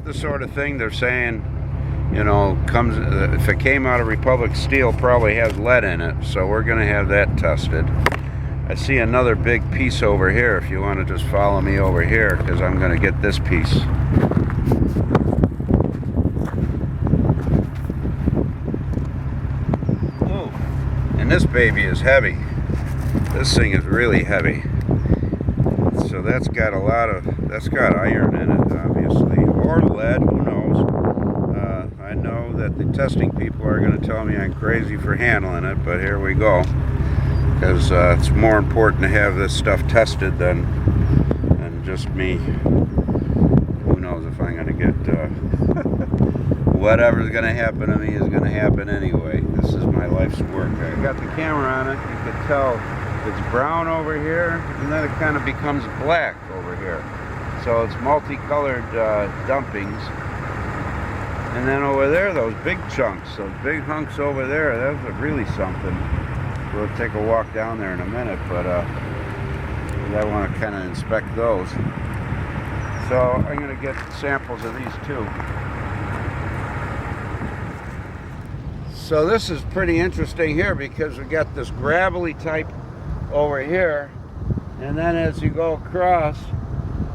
the sort of thing they're saying, you know, comes, if it came out of Republic steel, probably has lead in it. So we're going to have that tested. I see another big piece over here if you want to just follow me over here, because I'm going to get this piece. Whoa. And this baby is heavy. This thing is really heavy. So that's got that's got iron in it, obviously, or lead, who knows. I know that the testing people are going to tell me I'm crazy for handling it, but here we go. Because it's more important to have this stuff tested than just me. Who knows if I'm going to get... whatever's going to happen to me is going to happen anyway. This is my life's work. I got the camera on it. You can tell it's brown over here, and then it kind of becomes black over here. So it's multicolored dumpings. And then over there, those big chunks, those big hunks over there, those are really something. We'll take a walk down there in a minute, but I want to kind of inspect those. So I'm going to get samples of these too. So this is pretty interesting here because we got this gravelly type over here, and then as you go across,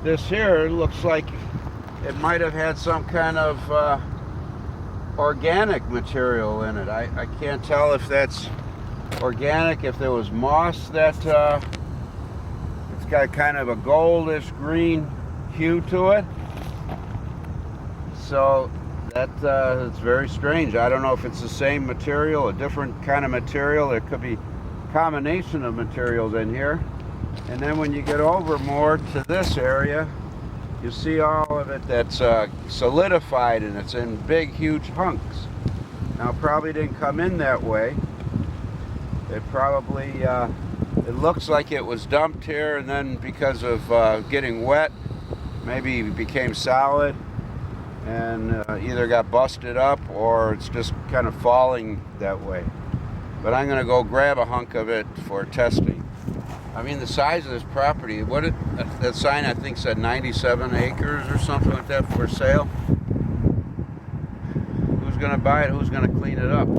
this here looks like it might have had some kind of organic material in it. I can't tell if that's organic, if there was moss that it's got kind of a goldish green hue to it. So that it's very strange. I don't know if it's the same material, a different kind of material. There could be a combination of materials in here. And then when you get over more to this area, you see all of it that's solidified, and it's in big, huge hunks. Now, it probably didn't come in that way. It probably, it looks like it was dumped here, and then because of getting wet, maybe it became solid and either got busted up or it's just kind of falling that way. But I'm going to go grab a hunk of it for testing. I mean, the size of this property, that sign I think said 97 acres or something like that for sale. Who's going to buy it? Who's going to clean it up?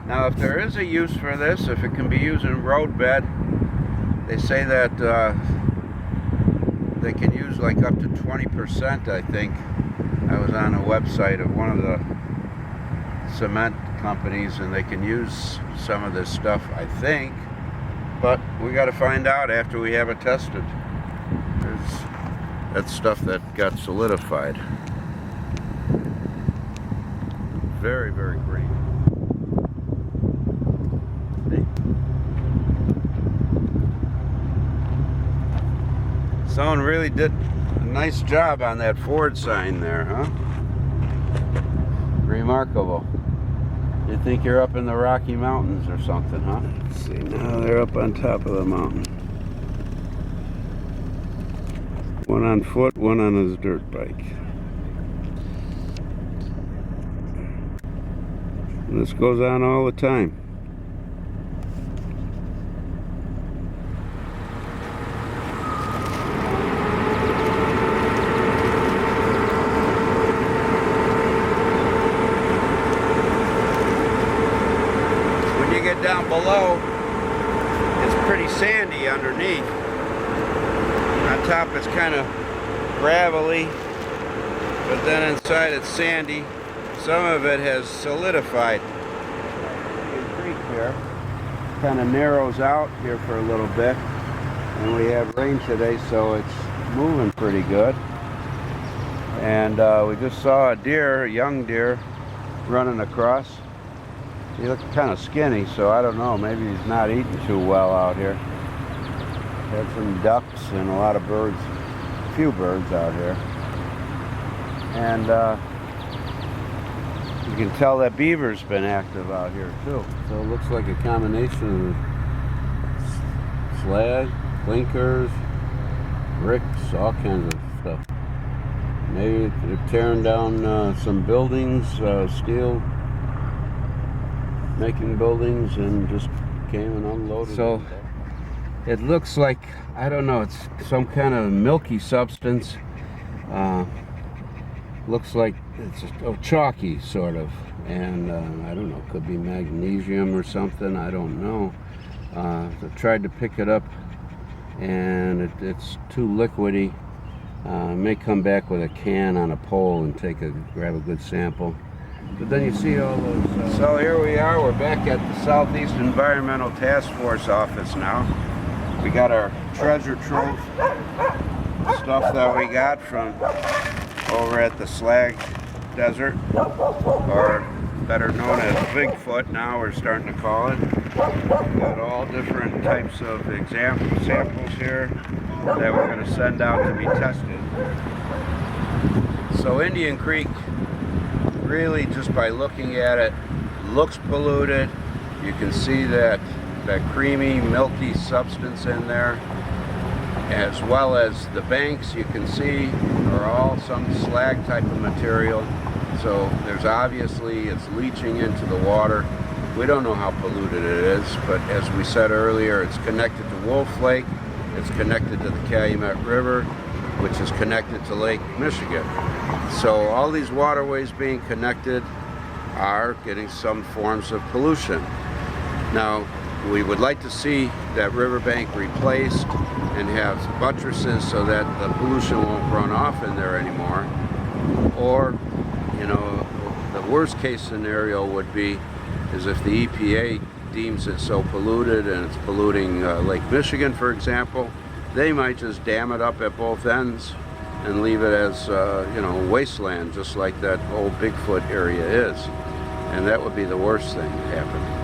Now, if there is a use for this, if it can be used in roadbed, they say that they can use like up to 20%, I think. I was on a website of one of the cement companies, and they can use some of this stuff, I think. But we got to find out after we have it tested. That's stuff that got solidified. Very, very green. See? Someone really did a nice job on that Ford sign there, huh? Remarkable. You think you're up in the Rocky Mountains or something, huh? Let's see, now they're up on top of the mountain. One on foot, one on his dirt bike. And this goes on all the time. Down below, it's pretty sandy underneath. On top it's kind of gravelly, but then inside it's sandy. Some of it has solidified. The creek here kind of narrows out here for a little bit, and we have rain today, so it's moving pretty good. And we just saw a deer, a young deer, running across. He looked kind of skinny, so I don't know, maybe he's not eating too well out here. Had some ducks and a lot of birds, a few birds out here. And you can tell that beaver's been active out here too. So it looks like a combination of slag, clinkers, bricks, all kinds of stuff. Maybe they're tearing down some buildings, steel making buildings, and just came and unloaded. So it looks like, I don't know, it's some kind of milky substance. looks like it's chalky sort of, and I don't know, could be magnesium or something, I don't know. I tried to pick it up and it's too liquidy. May come back with a can on a pole and grab a good sample. But then you see all those... So here we are, we're back at the Southeast Environmental Task Force office now. We got our treasure trove stuff that we got from over at the Slag Desert, or better known as Bigfoot now we're starting to call it. We've got all different types of samples here that we're going to send out to be tested. So Indian Creek, really just by looking at it, looks polluted. You can see that creamy, milky substance in there, as well as the banks you can see are all some slag type of material. So there's obviously, it's leaching into the water. We don't know how polluted it is, but as we said earlier, it's connected to Wolf Lake, it's connected to the Calumet River, which is connected to Lake Michigan. So all these waterways being connected are getting some forms of pollution. Now, we would like to see that riverbank replaced and have buttresses so that the pollution won't run off in there anymore. Or, you know, the worst case scenario would be is if the EPA deems it so polluted and it's polluting Lake Michigan, for example, they might just dam it up at both ends and leave it as, you know, wasteland, just like that old Bigfoot area is. And that would be the worst thing to happen.